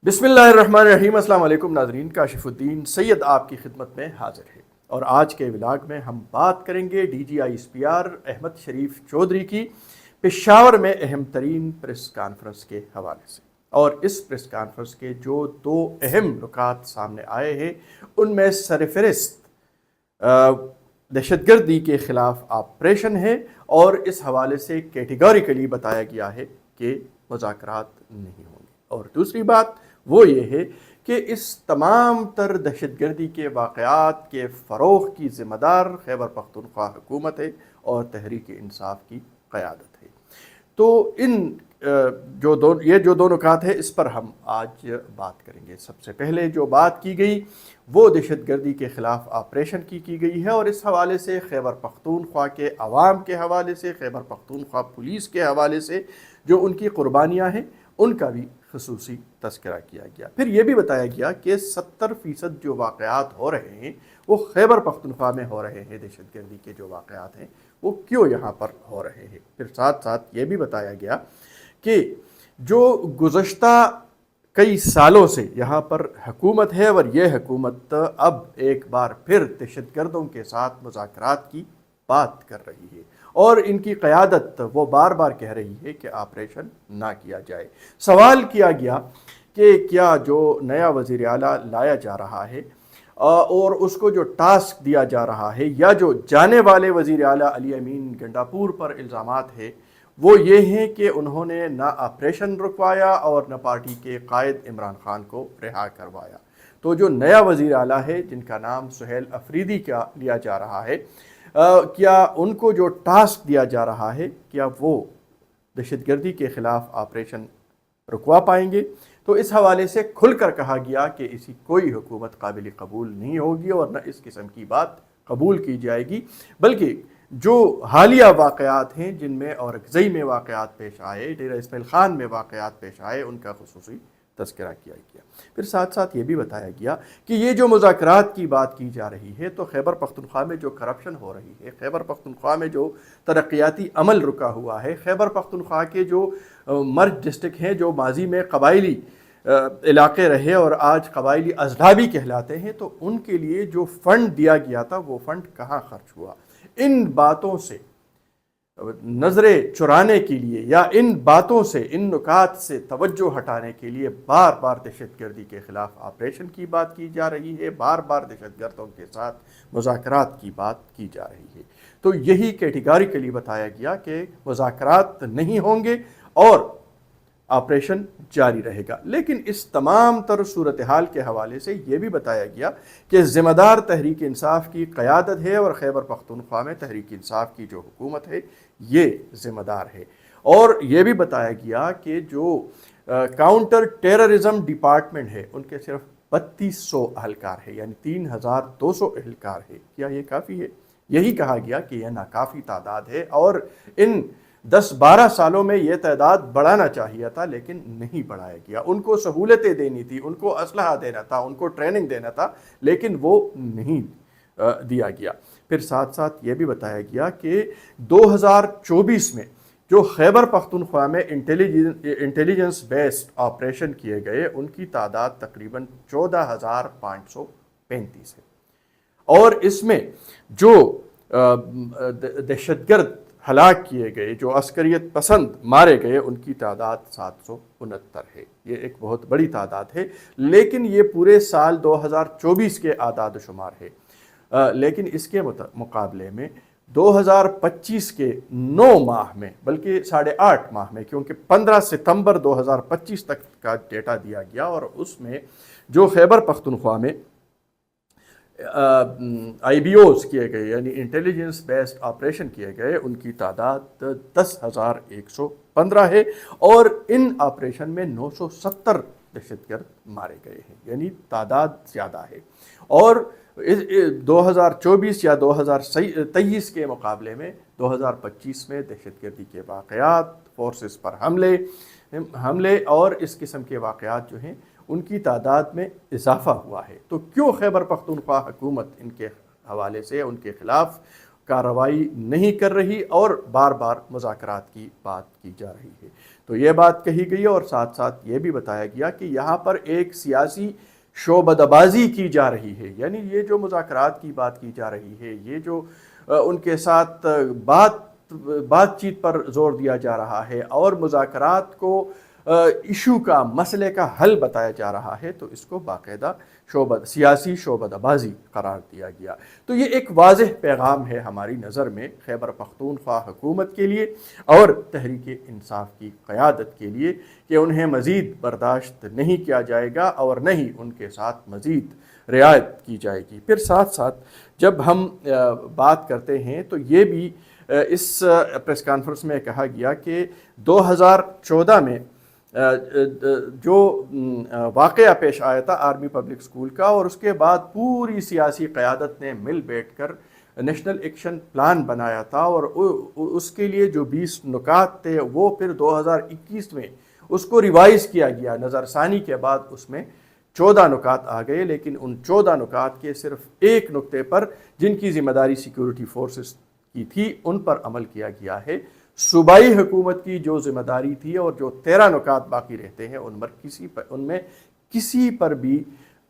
बिस्मिल्लाहिर्रहमानिर्रहीम। अस्सलाम वालेकुम नाज़रीन, काशिफुद्दीन सैयद आपकी खिदमत में हाजिर है और आज के व्लॉग में हम बात करेंगे DGISPR अहमद शरीफ चौधरी की पेशावर में अहम तरीन प्रेस कॉन्फ्रेंस के हवाले से। और इस प्रेस कॉन्फ्रेंस के जो दो अहम नुकात सामने आए हैं उनमें सरफहरिस्त दहशतगर्दी के ख़िलाफ़ ऑपरेशन है और इस हवाले से कैटेगोरिकली बताया गया है कि मुज़ाकरात नहीं होंगे। और दूसरी बात वो ये है कि इस तमाम तर दहशतगर्दी के वाक़यात के फ़रोग़ की ज़िम्मेदार खैबर पख्तूनख्वा हुकूमत है और तहरीक इंसाफ की क़यादत है। तो ये जो दो नुकात है इस पर हम आज बात करेंगे। सबसे पहले जो बात की गई वो दहशतगर्दी के ख़िलाफ़ ऑपरेशन की गई है और इस हवाले से खैबर पख्तूनख्वा के अवाम के हवाले से, खैबर पख्तूनख्वा पुलिस के हवाले से जो उनकी कुर्बानियाँ हैं उनका भी ख़ुसूसी तज़किरा किया गया। फिर ये भी बताया गया कि 70% जो वाक़यात हो रहे हैं वो खैबर पख्तूनख्वा में हो रहे हैं, दहशतगर्दी के जो वाक़यात हैं वो क्यों यहाँ पर हो रहे हैं। फिर साथ साथ ये भी बताया गया कि जो गुज़श्ता कई सालों से यहाँ पर हुकूमत है और ये हुकूमत अब एक बार फिर दहशतगर्दों के साथ मुज़ाकरात की बात कर रही है और इनकी क़यादत वो बार बार कह रही है कि ऑपरेशन ना किया जाए। सवाल किया गया कि क्या जो नया वज़ीर आला लाया जा रहा है और उसको जो टास्क दिया जा रहा है या जो जाने वाले वज़ीर आला अली अमीन गंडापुर पर इल्ज़ामात है वो ये हैं कि उन्होंने ना ऑपरेशन रुकवाया और न पार्टी के कायद इमरान खान को रिहा करवाया। तो जो नया वज़ीर आला है जिनका नाम सुहेल अफरीदी का लिया जा रहा है, क्या उनको जो टास्क दिया जा रहा है क्या वो दहशतगर्दी के ख़िलाफ़ ऑपरेशन रुकवा पाएंगे। तो इस हवाले से खुलकर कहा गया कि इसी कोई हुकूमत काबिल कबूल नहीं होगी और न इस किस्म की बात कबूल की जाएगी, बल्कि जो हालिया वाक़यात हैं जिनमें औरंगज़ई में वाक़यात पेश आए, डेरा इस्माइल ख़ान में वाक़यात पेश आए, उनका ख़ुसूसी तज़किरा किया गया। फिर साथ साथ ये भी बताया गया कि ये जो मुज़ाकरात की बात की जा रही है तो खैबर पख्तूनख्वा में जो करप्शन हो रही है, खैबर पख्तूनख्वा में जो तरक्याती अमल रुका हुआ है, खैबर पख्तूनख्वा के जो मर्ज डिस्ट्रिक्ट हैं जो माजी में कबायली इलाके रहे और आज कबायली अजला भी कहलाते हैं, तो उनके लिए जो फ़ंड दिया गया था वो फ़ंड कहाँ खर्च हुआ। इन बातों से नज़रें चुराने के लिए या इन बातों से, इन नुकात से तवज्जो हटाने के लिए बार बार दहशतगर्दी के ख़िलाफ़ ऑपरेशन की बात की जा रही है, बार बार दहशतगर्दों के साथ मुज़ाकरात की बात की जा रही है। तो यही कैटेगोरिकली बताया गया कि मुज़ाकरात नहीं होंगे और ऑपरेशन जारी रहेगा। लेकिन इस तमाम तर सूरत हाल के हवाले से ये भी बताया गया कि ज़िम्मेदार तहरीक इंसाफ की क़यादत है और खैबर पख्तूनख्वा में तहरीक इंसाफ की जो हुकूमत है ये ज़िम्मेदार है। और ये भी बताया गया कि जो काउंटर टेररिज्म डिपार्टमेंट है उनके सिर्फ 3200 अहलकार है, यानी 3200 अहलकार है। क्या ये काफ़ी है? यही कहा गया कि यह नाकाफ़ी तादाद है और इन 10-12 सालों में ये तादाद बढ़ाना चाहिए था लेकिन नहीं बढ़ाया गया। उनको सहूलतें देनी थी, उनको असलहा देना था, उनको ट्रेनिंग देना था, लेकिन वो नहीं दिया गया। फिर साथ साथ ये भी बताया गया कि 2024 में जो खैबर पख्तूनख्वा में इंटेलिजेंस बेस्ड ऑपरेशन किए गए उनकी तादाद तकरीबन 14,535 है और इसमें जो दहशतगर्द हलाक किए गए, जो अस्करियत पसंद मारे गए, उनकी तादाद 769 है। ये एक बहुत बड़ी तादाद है, लेकिन ये पूरे साल 2024 के आदाद शुमार है। लेकिन इसके मुकाबले में 2025 के 9 माह में, बल्कि 8.5 माह में, क्योंकि 15 सितंबर 2025 तक का डेटा दिया गया और उसमें जो खैबर पख्तूनख्वा में IBOs किए गए यानी इंटेलिजेंस बेस्ड ऑपरेशन किए गए उनकी तादाद 10,115 है और इन ऑपरेशन में 970 दहशतगर्द मारे गए हैं, यानी तादाद ज़्यादा है। और 2024 या 2023 के मुकाबले में 2025 में दहशतगर्दी के वाक़यात, फोर्सेस पर हमले और इस किस्म के वाक़यात जो हैं उनकी तादाद में इजाफ़ा हुआ है। तो क्यों खैबर पख्तूनख्वा हुकूमत इनके हवाले से उनके ख़िलाफ़ कार्रवाई नहीं कर रही और बार बार मुज़ाकरात की बात की जा रही है। तो ये बात कही गई और साथ साथ ये भी बताया गया कि यहाँ पर एक सियासी शोबदबाजी की जा रही है, यानी ये जो मुज़ाकरात की बात की जा रही है, ये जो उनके साथ बातचीत पर जोर दिया जा रहा है और मुज़ाकरात को इशू का, मसले का हल बताया जा रहा है, तो इसको बाकायदा सियासी शोबदबाजी करार दिया गया। तो ये एक वाज़ेह पैगाम है हमारी नज़र में खैबर पख्तूनख्वा हुकूमत के लिए और तहरीक इंसाफ की क़यादत के लिए कि उन्हें मज़ीद बर्दाश्त नहीं किया जाएगा और न ही उनके साथ मज़ीद रियायत की जाएगी। फिर साथ साथ जब हम बात करते हैं तो ये भी इस प्रेस कॉन्फ्रेंस में कहा गया कि 2014 में जो वाक़या पेश आया था आर्मी पब्लिक स्कूल का, और उसके बाद पूरी सियासी क़यादत ने मिल बैठकर नेशनल एक्शन प्लान बनाया था और उसके लिए जो 20 नुकात थे वो फिर 2021 में उसको रिवाइज़ किया गया। नज़रसानी के बाद उसमें 14 नुकात आ गए, लेकिन उन 14 नुकात के सिर्फ एक नुक्ते पर, जिनकी ज़िम्मेदारी सिक्योरिटी फोर्सेस की थी, उन पर अमल किया गया है। सूबाई हुकूमत की जो ज़िम्मेदारी थी और जो 13 नुकात बाकी रहते हैं उनमें किसी पर भी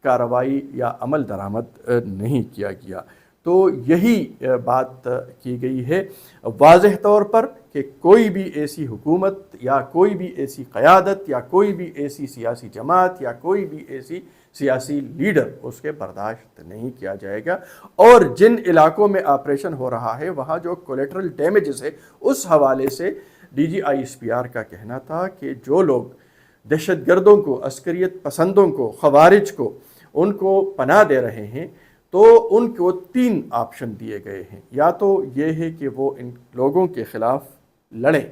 कार्रवाई या अमल दरामद नहीं किया गया। तो यही बात की गई है वाज़ेह तौर पर कि कोई भी ऐसी हुकूमत या कोई भी ऐसी क़यादत या कोई भी ऐसी सियासी जमात या कोई भी ऐसी सियासी लीडर उसके बर्दाश्त नहीं किया जाएगा। और जिन इलाकों में ऑपरेशन हो रहा है वहाँ जो कोलेटरल डैमेजेस है, उस हवाले से DGISPR का कहना था कि जो लोग दहशतगर्दों को, अस्करियत पसंदों को, खवारिज को, उनको पनाह दे रहे हैं, तो उनको 3 ऑप्शन दिए गए हैं। या तो ये है कि वो इन लोगों के ख़िलाफ़ लड़ें,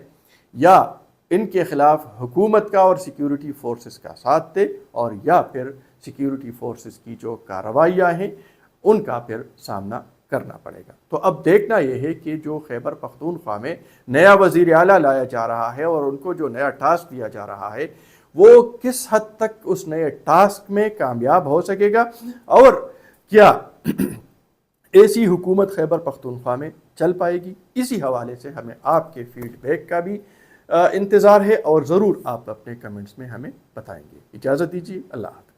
या इनके ख़िलाफ़ हुकूमत का और सिक्योरिटी फोर्सेस का साथ दे, और या फिर सिक्योरिटी फोर्सेस की जो कार्रवाइयाँ हैं उनका फिर सामना करना पड़ेगा। तो अब देखना यह है कि जो खैबर पख्तूनख्वा में नया वज़ीर आला लाया जा रहा है और उनको जो नया टास्क दिया जा रहा है वो किस हद तक उस नए टास्क में कामयाब हो सकेगा, और क्या ऐसी हुकूमत खैबर पख्तूनख्वा में चल पाएगी। इसी हवाले से हमें आपके फीडबैक का भी इंतज़ार है और ज़रूर आप अपने कमेंट्स में हमें बताएंगे। इजाज़त दीजिए, अल्लाह हाफ़िज़।